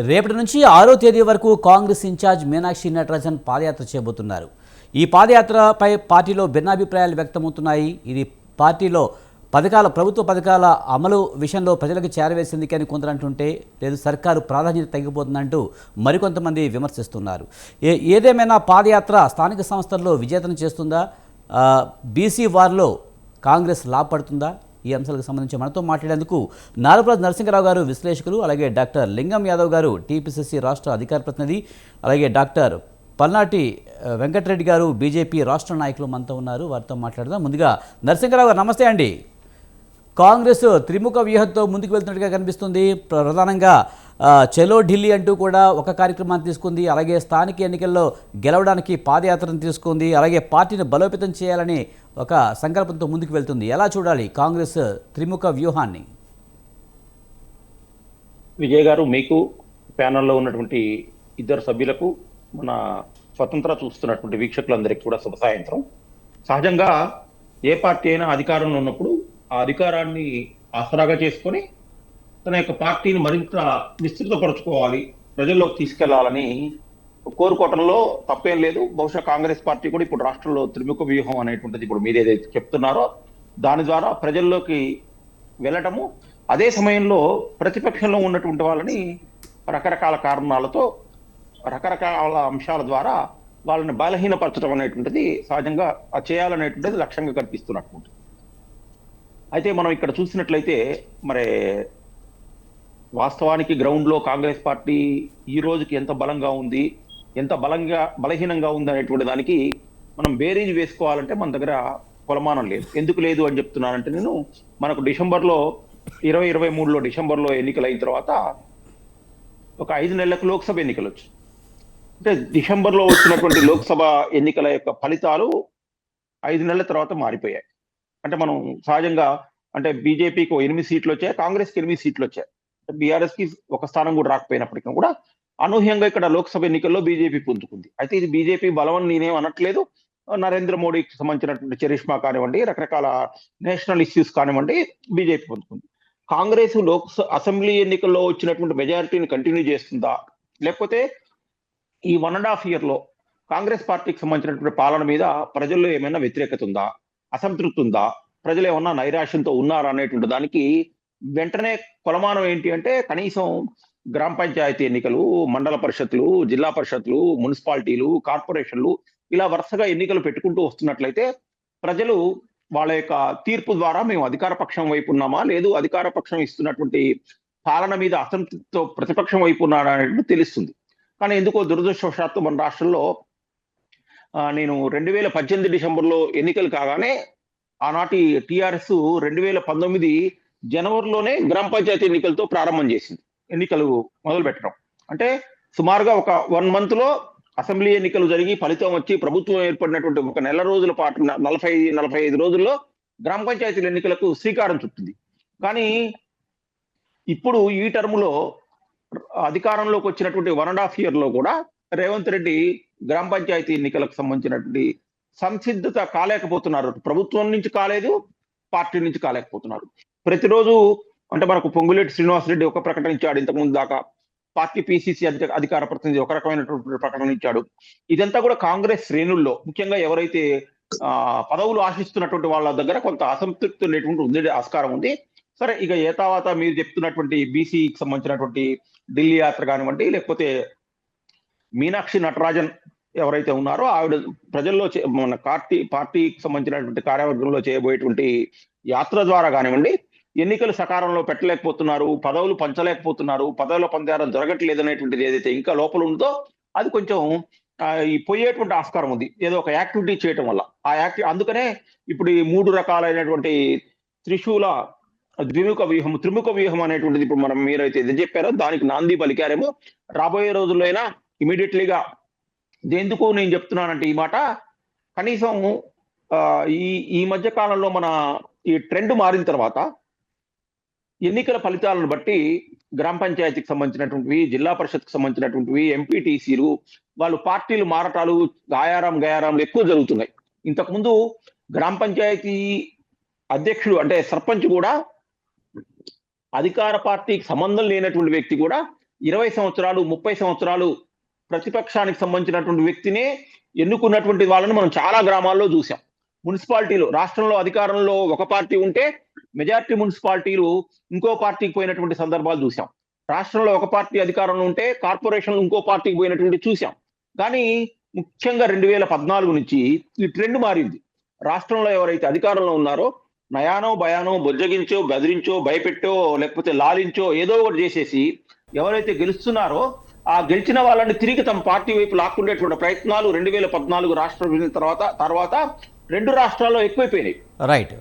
రేపటి నుంచి 6వ తేదీ వరకు కాంగ్రెస్ ఇన్ఛార్జ్ మీనాక్షి నటరాజన్ పాదయాత్ర చేయబోతున్నారు. ఈ పాదయాత్రపై పార్టీలో భిన్నాభిప్రాయాలు వ్యక్తమవుతున్నాయి. ఇది పార్టీలో ప్రభుత్వ పథకాల అమలు విషయంలో ప్రజలకు చేరవేసింది అని కొందరు అంటుంటే, లేదు సర్కారు ప్రాధాన్యత తగ్గిపోతుందంటూ మరికొంతమంది విమర్శిస్తున్నారు. ఏదేమైనా పాదయాత్ర స్థానిక సంస్థల్లో విజేతను చేస్తుందా? బీసీ వార్లో కాంగ్రెస్ లాభపడుతుందా? ఈ అంశాలకు సంబంధించి మనతో మాట్లాడేందుకు నారప్రాజ్ నరసింహరావు గారు విశ్లేషకులు, అలాగే డాక్టర్ లింగం యాదవ్ గారు టీపీసీసీ రాష్ట్ర అధికార ప్రతినిధి, అలాగే డాక్టర్ పల్నాటి వెంకటరెడ్డి గారు బీజేపీ రాష్ట్ర నాయకులు మనతో ఉన్నారు. వారితో మాట్లాడదాం. ముందుగా నరసింహరావు గారు నమస్తే అండి. కాంగ్రెస్ త్రిముఖ వ్యూహంతో ముందుకు వెళ్తున్నట్టుగా కనిపిస్తుంది. ప్రధానంగా చలో ఢిల్లీ అంటూ కూడా ఒక కార్యక్రమాన్ని తీసుకుంది. అలాగే స్థానిక ఎన్నికల్లో గెలవడానికి పాదయాత్రను తీసుకుంది. అలాగే పార్టీని బలోపేతం చేయాలని ఒక సంకల్పంతో ముందుకు వెళ్తుంది. ఎలా చూడాలి కాంగ్రెస్ త్రిముఖ వ్యూహాన్ని? విజయ్ గారు, మీకు ప్యానల్లో ఉన్నటువంటి ఇద్దరు సభ్యులకు, మన స్వతంత్ర చూస్తున్నటువంటి వీక్షకులందరికీ కూడా శుభ సాయంత్రం. సహజంగా ఏ పార్టీ అయినా అధికారంలో ఉన్నప్పుడు ఆ అధికారాన్ని ఆసరాగా చేసుకొని తన యొక్క పార్టీని మరింత విస్తృతపరచుకోవాలి, ప్రజల్లోకి తీసుకెళ్లాలని కోరుకోవటంలో తప్పేం లేదు. బహుశా కాంగ్రెస్ పార్టీ కూడా ఇప్పుడు రాష్ట్రంలో త్రిముఖ వ్యూహం అనేటువంటిది ఇప్పుడు మీరు ఏదైతే చెప్తున్నారో దాని ద్వారా ప్రజల్లోకి వెళ్ళటము, అదే సమయంలో ప్రతిపక్షంలో ఉన్నటువంటి వాళ్ళని రకరకాల కారణాలతో రకరకాల అంశాల ద్వారా వాళ్ళని బలహీనపరచడం అనేటువంటిది సహజంగా చేయాలనేటువంటిది లక్ష్యంగా కనిపిస్తున్నటువంటి. అయితే మనం ఇక్కడ చూసినట్లయితే మరి వాస్తవానికి గ్రౌండ్లో కాంగ్రెస్ పార్టీ ఈ రోజుకి ఎంత బలంగా ఉంది, ఎంత బలహీనంగా ఉంది అనేటువంటి దానికి మనం బేరీజ్ వేసుకోవాలంటే మన దగ్గర కొలమానం లేదు. ఎందుకు లేదు అని చెప్తున్నానంటే, నేను మనకు డిసెంబర్లో 2023లో డిసెంబర్లో ఎన్నికలు అయిన తర్వాత ఒక 5 నెలలకు లోక్సభ ఎన్నికలు వచ్చాయి. అంటే డిసెంబర్లో వచ్చినటువంటి లోక్సభ ఎన్నికల యొక్క ఫలితాలు 5 నెలల తర్వాత మారిపోయాయి. అంటే మనం సహజంగా అంటే బీజేపీకి 8 సీట్లు వచ్చాయి, కాంగ్రెస్కి 8 సీట్లు వచ్చాయి. బీఆర్ఎస్ కి ఒక స్థానం కూడా రాకపోయినప్పటికీ కూడా అనూహ్యంగా ఇక్కడ లోక్సభ ఎన్నికల్లో బీజేపీ పుంజుకుంది. అయితే ఇది బీజేపీ బలం అని నేనేం అనట్లేదు. నరేంద్ర మోడీకి సంబంధించినటువంటి చరిష్మా కానివ్వండి, రకరకాల నేషనల్ ఇష్యూస్ కానివ్వండి, బీజేపీ పొందుకుంది. కాంగ్రెస్ అసెంబ్లీ ఎన్నికల్లో వచ్చినటువంటి మెజారిటీని కంటిన్యూ చేస్తుందా, లేకపోతే ఈ 1.5 year కాంగ్రెస్ పార్టీకి సంబంధించినటువంటి పాలన మీద ప్రజల్లో ఏమైనా వ్యతిరేకత ఉందా, అసంతృప్తి ఉందా, ప్రజలు ఏమన్నా నైరాశ్యంతో ఉన్నారా అనేటువంటి దానికి వెంటనే కొలమానం ఏంటి అంటే, కనీసం గ్రామ పంచాయతీ ఎన్నికలు, మండల పరిషత్లు, జిల్లా పరిషత్లు, మున్సిపాలిటీలు, కార్పొరేషన్లు ఇలా వరుసగా ఎన్నికలు పెట్టుకుంటూ వస్తున్నట్లయితే ప్రజలు వాళ్ళ యొక్క తీర్పు ద్వారా మేము అధికార పక్షం వైపు ఉన్నామా, లేదు అధికార పక్షం ఇస్తున్నటువంటి పాలన మీద అసంతృప్తితో ప్రతిపక్షం వైపు ఉన్నారా అనేది తెలుస్తుంది. కానీ ఎందుకో దురదృష్టవశాత్తు మన రాష్ట్రంలో నేను 2018 డిసెంబర్లో ఎన్నికలు కాగానే ఆనాటి టిఆర్ఎస్ 2019 జనవరిలోనే గ్రామ పంచాయతీ ఎన్నికలతో ప్రారంభం చేసింది. ఎన్నికలు మొదలు పెట్టడం అంటే సుమారుగా ఒక 1 month అసెంబ్లీ ఎన్నికలు జరిగి ఫలితం వచ్చి ప్రభుత్వం ఏర్పడినటువంటి ఒక నెల రోజుల పాటు 40-45 రోజుల్లో గ్రామ పంచాయతీల ఎన్నికలకు శ్రీకారం చుట్టింది. కానీ ఇప్పుడు ఈ టర్ములో అధికారంలోకి వచ్చినటువంటి 1.5 year కూడా రేవంత్ రెడ్డి గ్రామ పంచాయతీ ఎన్నికలకు సంబంధించినటువంటి సంసిద్ధత కాలేకపోతున్నారు. ప్రభుత్వం నుంచి కాలేదు, పార్టీ నుంచి కాలేకపోతున్నారు. ప్రతిరోజు అంటే మనకు పొంగులేటి శ్రీనివాసరెడ్డి ఒక ప్రకటన ఇచ్చాడు, ఇంతకుముందు దాకా పార్టీ పిసిసి అధికార ప్రతినిధి ఒక రకమైనటువంటి ప్రకటన ఇచ్చాడు. ఇదంతా కూడా కాంగ్రెస్ శ్రేణుల్లో ముఖ్యంగా ఎవరైతే పదవులు ఆశిస్తున్నటువంటి వాళ్ళ దగ్గర కొంత అసంతృప్తి ఉండేటువంటి ఉంది, ఆస్కారం ఉంది. సరే, ఇక ఏ తర్వాత మీరు చెప్తున్నటువంటి బీసీకి సంబంధించినటువంటి ఢిల్లీ యాత్ర కానివ్వండి, లేకపోతే మీనాక్షి నటరాజన్ ఎవరైతే ఉన్నారో ఆవిడ ప్రజల్లో మన పార్టీకి సంబంధించినటువంటి కార్యవర్గంలో చేయబోయేటువంటి యాత్ర ద్వారా కానివ్వండి, ఎన్నికలు సకాలంలో పెట్టలేకపోతున్నారు, పదవులు పంచలేకపోతున్నారు, పదవుల పందారం జరగట్లేదు అనేటువంటిది ఏదైతే ఇంకా లోపల ఉందో అది కొంచెం ఈ పోయేటువంటి ఆస్కారం ఉంది, ఏదో ఒక యాక్టివిటీ చేయటం వల్ల. అందుకనే ఇప్పుడు ఈ 3 రకాలైనటువంటి త్రిశూల త్రిముఖ వ్యూహం అనేటువంటిది ఇప్పుడు మనం మీరైతే ఇది చెప్పారో దానికి నాంది పలికారేమో. రాబోయే రోజుల్లో అయినా ఇమీడియట్లీగా ఎందుకు నేను చెప్తున్నానంటే ఈ మాట, కనీసం ఈ మధ్య కాలంలో మన ఈ ట్రెండ్ మారిన తర్వాత ఎన్నికల ఫలితాలను బట్టి గ్రామ పంచాయతీకి సంబంధించినటువంటివి, జిల్లా పరిషత్కి సంబంధించినటువంటివి, ఎంపీటీసీలు వాళ్ళు పార్టీలు మారటాలు గయారాంలు ఎక్కువ జరుగుతున్నాయి. ఇంతకుముందు గ్రామ పంచాయతీ అధ్యక్షుడు అంటే సర్పంచ్ కూడా అధికార పార్టీకి సంబంధం లేనటువంటి వ్యక్తి కూడా 20 సంవత్సరాలు 30 సంవత్సరాలు ప్రతిపక్షానికి సంబంధించినటువంటి వ్యక్తినే ఎన్నుకున్నటువంటి వాళ్ళని మనం చాలా గ్రామాల్లో చూసాం. మున్సిపాలిటీలు రాష్ట్రంలో అధికారంలో ఒక పార్టీ ఉంటే మెజారిటీ మున్సిపాలిటీలు ఇంకో పార్టీకి పోయినటువంటి సందర్భాలు చూసాం. రాష్ట్రంలో ఒక పార్టీ అధికారంలో ఉంటే కార్పొరేషన్లు ఇంకో పార్టీకి పోయినటువంటి చూసాం. కానీ ముఖ్యంగా 2014 నుంచి ఈ ట్రెండ్ మారింది. రాష్ట్రంలో ఎవరైతే అధికారంలో ఉన్నారో నయానో భయానో బుజ్జగించో బెదిరించో భయపెట్టో లేకపోతే లాలించో ఏదో ఒకటి చేసేసి ఎవరైతే గెలుస్తున్నారో ఆ గెలిచిన వాళ్ళని తిరిగి తమ పార్టీ వైపు లాక్కుండేటువంటి ప్రయత్నాలు 2014 రాష్ట్ర విభజన తర్వాత 2 రాష్ట్రాల్లో ఎక్కువైపోయినాయి. రైట్.